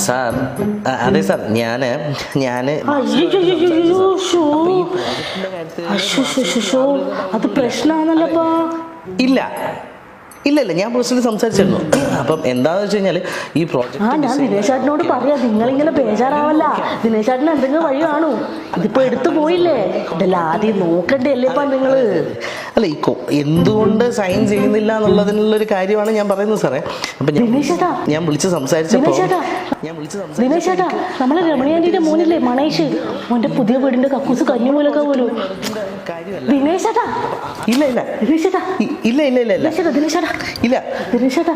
Sir അതെ sir അത് പ്രശ്നമാണല്ലപ്പാ. ഇല്ല ഇല്ല ഇല്ല ഞാൻ പേഴ്സണലി സംസാരിച്ചിരുന്നു. അപ്പം എന്താണെന്ന് വെച്ച് കഴിഞ്ഞാൽ ഈ പ്രോജക്റ്റ് ഞാൻ ദിനേശ് ചേട്ടനോട് പറയാം, നിങ്ങളിങ്ങനെ ബേജാറാവല്ല. ദിനേശ് ചേട്ടന് എന്തെങ്കിലും വഴി കാണൂ. ഇതിപ്പോ എടുത്തു പോയില്ലേ, ഇതെല്ലാം ആദ്യം നോക്കണ്ടേ അല്ലേ ഇപ്പം നിങ്ങള്. അല്ല ഈ എന്തുകൊണ്ട് സൈൻ ചെയ്യുന്നില്ല എന്നുള്ളതിനുള്ളൊരു കാര്യമാണ് ഞാൻ പറയുന്നത് സാറേ. അപ്പം ഞാൻ വിളിച്ച് സംസാരിച്ചപ്പോൾ ദിനേശ് ചേട്ടാ, നമ്മളെ രമണിയാന്റിന്റെ മോനില്ലേ മനേഷ്, മോന്റെ പുതിയ വീടിന്റെ കക്കൂസ് കഞ്ഞിമൂലൊക്കെ പോലും. ദിനേശ് ചേട്ടാ ഇല്ല ഇല്ല ദിനേശ് ചേട്ടാ ഇല്ല ഇല്ല ഇല്ല ഇല്ല ദിനേശ് ചേട്ടാ ഇല്ല ദിനേശ് ചേട്ടാ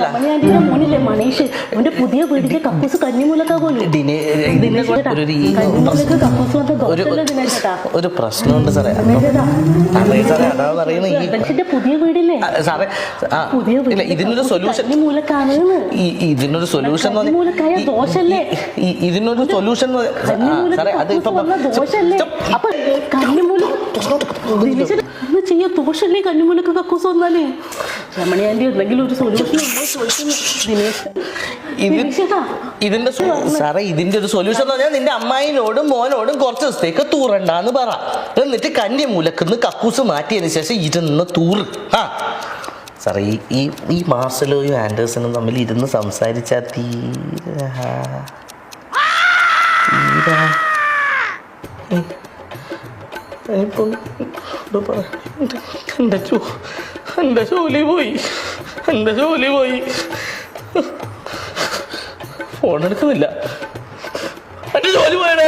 രമണിയാന്റിന്റെ മോനില്ലേ മനേഷ്, മോന്റെ പുതിയ വീടിന്റെ കക്കൂസ് കഞ്ഞിമൂലൊക്കെ പോലും. ഒരു പ്രശ്നമുണ്ട് സാറേ. അതാണെന്ന് അറിയുന്ന ഈ പുതിയ വീടില്ലേ സാറേ, ഇല്ല ഇതിനൊരു സൊല്യൂഷൻ, ഇതിനൊരു സൊല്യൂഷൻ ഇതിനൊരു സൊല്യൂഷൻ സാറേ. അത് ചെയ്യാ ദോഷല്ലേ കഞ്ഞിമൂലൊക്കെ കക്കൂസ് വന്നാലേ. രമണിയാന്റി എന്തെങ്കിലും ഒരു സൊല്യൂഷൻ ഇതിന്റെ സാറേ, ഇതിന്റെ ഒരു സൊല്യൂഷൻ എന്ന് പറഞ്ഞാൽ നിന്റെ അമ്മായിനോടും മോനോടും കുറച്ച് ദിവസത്തേക്ക് തൂറണ്ടാന്ന് പറ. എന്നിട്ട് കന്യമൂലക്കുന്ന് കക്കൂസ് മാറ്റിയതിന് ശേഷം ഇരുന്ന് തൂറ്. സാറേ ഈ മാർസലോയും ആൻഡേഴ്സണും തമ്മിൽ ഇരുന്ന് സംസാരിച്ചാൽ എന്റെ ജോലി പോയി, എന്റെ ജോലി പോയി. ഫോൺ എടുക്കുന്നില്ല, എന്റെ ജോലി പോയടാ.